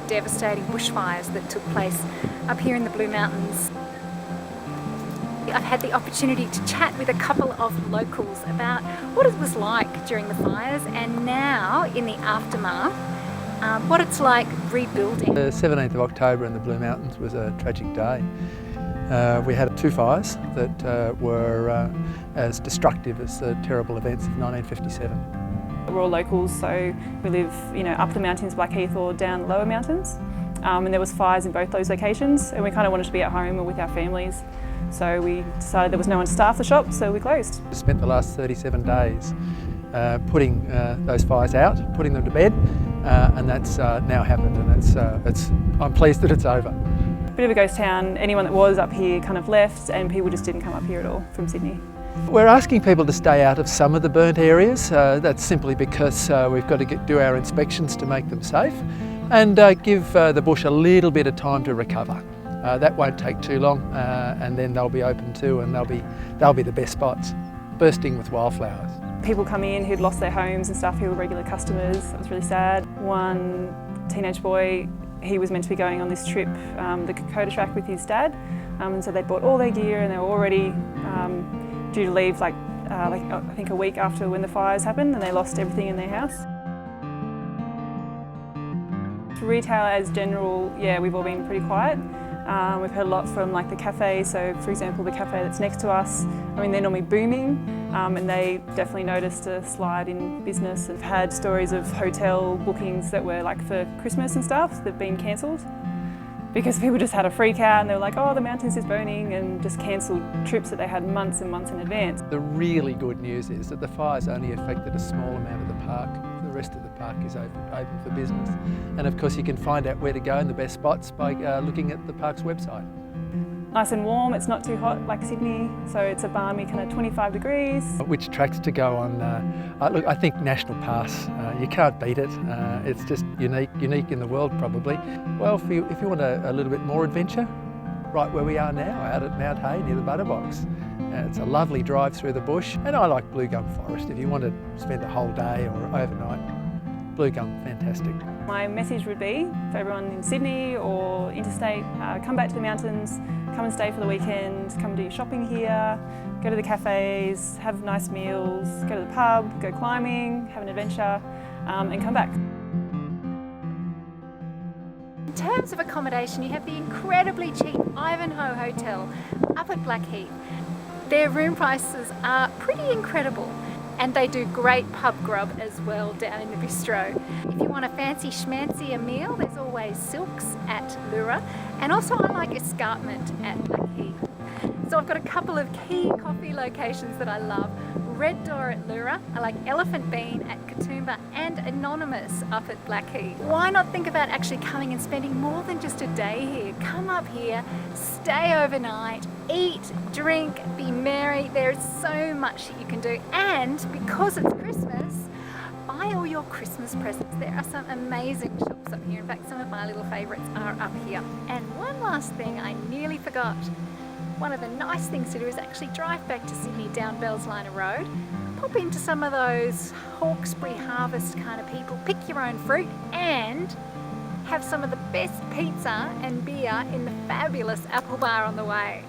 devastating bushfires that took place up here in the Blue Mountains. I've had the opportunity to chat with a couple of locals about what it was like during the fires and now in the aftermath, what it's like rebuilding. The 17th of October in the Blue Mountains was a tragic day. We had 2 fires that were as destructive as the terrible events of 1957. We're all locals, so we live, up the mountains, Blackheath, or down the lower mountains. And there was fires in both those locations, and we kind of wanted to be at home or with our families. So we decided there was no one to staff the shop, so we closed. We spent the last 37 days putting those fires out, putting them to bed, and that's now happened, and I'm pleased that it's over. Bit of a ghost town. Anyone that was up here kind of left, and people just didn't come up here at all from Sydney. We're asking people to stay out of some of the burnt areas. That's simply because we've got to do our inspections to make them safe and give the bush a little bit of time to recover. That won't take too long, and then they'll be open too, and they'll be the best spots, bursting with wildflowers. People come in who'd lost their homes and stuff, who were regular customers. It was really sad. One teenage boy, he was meant to be going on this trip, the Kokoda track, with his dad, and so they bought all their gear, and they were already due to leave like I think a week after when the fires happened, and they lost everything in their house. For retail as general, yeah, we've all been pretty quiet. We've heard a lot from like the cafe, so for example the cafe that's next to us, they're normally booming, and they definitely noticed a slide in business. I've had stories of hotel bookings that were like for Christmas and stuff that have been cancelled because people just had a freak out and they were like, oh, the mountains is burning, and just cancelled trips that they had months and months in advance. The really good news is that the fires only affected a small amount of the park. The rest of the park is open for business. And of course you can find out where to go and the best spots by looking at the park's website. Nice and warm, it's not too hot like Sydney, so it's a balmy kind of 25 degrees. Which tracks to go on? Look, I think National Pass, you can't beat it. It's just unique in the world probably. Well, if you want a little bit more adventure, right where we are now, out at Mount Hay near the Butterbox. It's a lovely drive through the bush, and I like Blue Gum Forest. If you want to spend a whole day or overnight, Blue Gum, fantastic. My message would be for everyone in Sydney or interstate, come back to the mountains, come and stay for the weekend, come do your shopping here, go to the cafes, have nice meals, go to the pub, go climbing, have an adventure, and come back. In terms of accommodation, you have the incredibly cheap Ivanhoe Hotel up at Blackheath. Their room prices are pretty incredible, and they do great pub grub as well down in the bistro. If you want a fancy schmancy meal, there's always Silks at Lura, and also I like Escarpment at Blackheath. So I've got a couple of key coffee locations that I love. Red Door at Lura, I like Elephant Bean at Katoomba, and Anonymous up at Blackheath. Why not think about actually coming and spending more than just a day here? Come up here, stay overnight, eat, drink, be merry. There is so much that you can do, and because it's Christmas, buy all your Christmas presents. There are some amazing shops up here. In fact, some of my little favourites are up here. And one last thing I nearly forgot. One of the nice things to do is actually drive back to Sydney down Bellsliner Road, pop into some of those Hawkesbury Harvest kind of people, pick your own fruit, and have some of the best pizza and beer in the fabulous Apple Bar on the way.